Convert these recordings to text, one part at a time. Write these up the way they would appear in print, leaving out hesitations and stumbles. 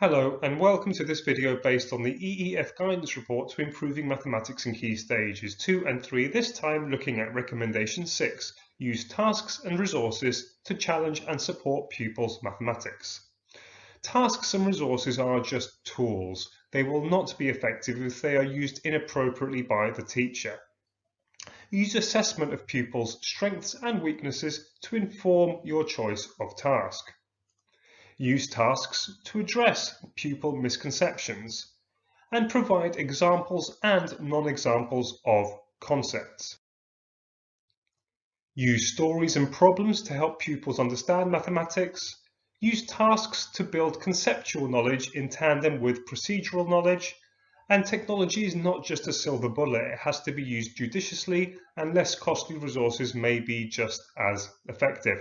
Hello and welcome to this video based on the EEF Guidance Report to Improving Mathematics in Key Stages 2 and 3, this time looking at Recommendation 6, Use Tasks and Resources to Challenge and Support Pupils' Mathematics. Tasks and resources are just tools. They will not be effective if they are used inappropriately by the teacher. Use assessment of pupils' strengths and weaknesses to inform your choice of task. Use tasks to address pupil misconceptions and provide examples and non-examples of concepts. Use stories and problems to help pupils understand mathematics. Use tasks to build conceptual knowledge in tandem with procedural knowledge. And technology is not just a silver bullet, it has to be used judiciously, and less costly resources may be just as effective.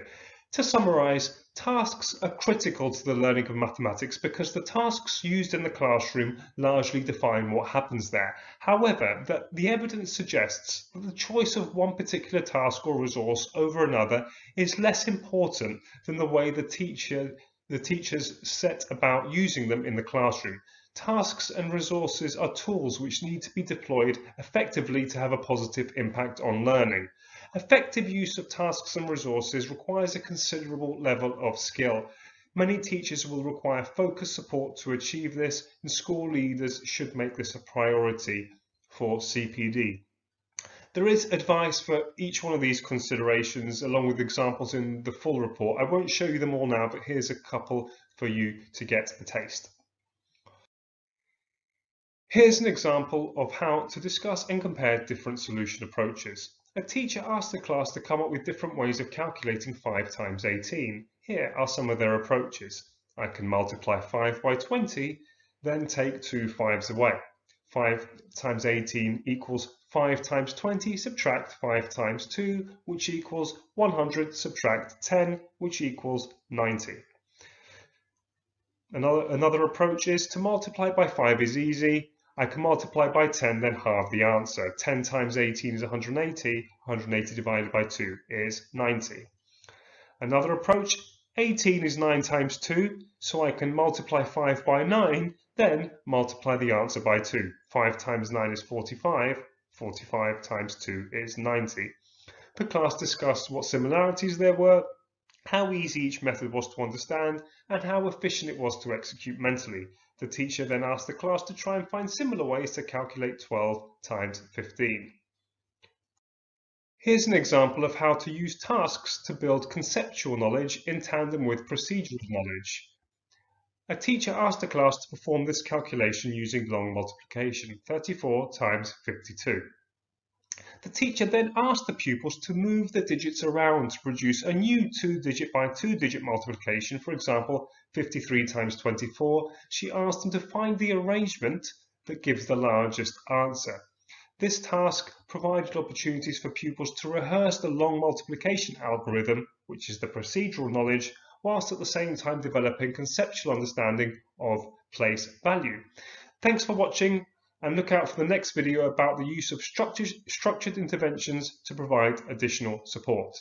To summarise, tasks are critical to the learning of mathematics because the tasks used in the classroom largely define what happens there. However, the evidence suggests that the choice of one particular task or resource over another is less important than the way the teachers set about using them in the classroom. Tasks and resources are tools which need to be deployed effectively to have a positive impact on learning. Effective use of tasks and resources requires a considerable level of skill. Many teachers will require focused support to achieve this, and school leaders should make this a priority for CPD. There is advice for each one of these considerations along with examples in the full report. I won't show you them all now, but here's a couple for you to get a taste. Here's an example of how to discuss and compare different solution approaches. A teacher asked the class to come up with different ways of calculating 5 times 18. Here are some of their approaches. I can multiply 5 by 20, then take 2 5s away. 5 times 18 equals 5 times 20, subtract 5 times 2, which equals 100, subtract 10, which equals 90. Another approach is to multiply by 5 is easy. I can multiply by 10, then halve the answer. 10 times 18 is 180. 180 divided by 2 is 90. Another approach, 18 is 9 times 2, so I can multiply 5 by 9, then multiply the answer by 2. 5 times 9 is 45. 45 times 2 is 90. The class discussed what similarities there were, how easy each method was to understand, and how efficient it was to execute mentally. The teacher then asked the class to try and find similar ways to calculate 12 times 15. Here's an example of how to use tasks to build conceptual knowledge in tandem with procedural knowledge. A teacher asked the class to perform this calculation using long multiplication, 34 times 52. The teacher then asked the pupils to move the digits around to produce a new 2-digit by 2-digit multiplication, for example, 53 times 24. She asked them to find the arrangement that gives the largest answer. This task provided opportunities for pupils to rehearse the long multiplication algorithm, which is the procedural knowledge, whilst at the same time developing conceptual understanding of place value. Thanks for watching, and look out for the next video about the use of structured interventions to provide additional support.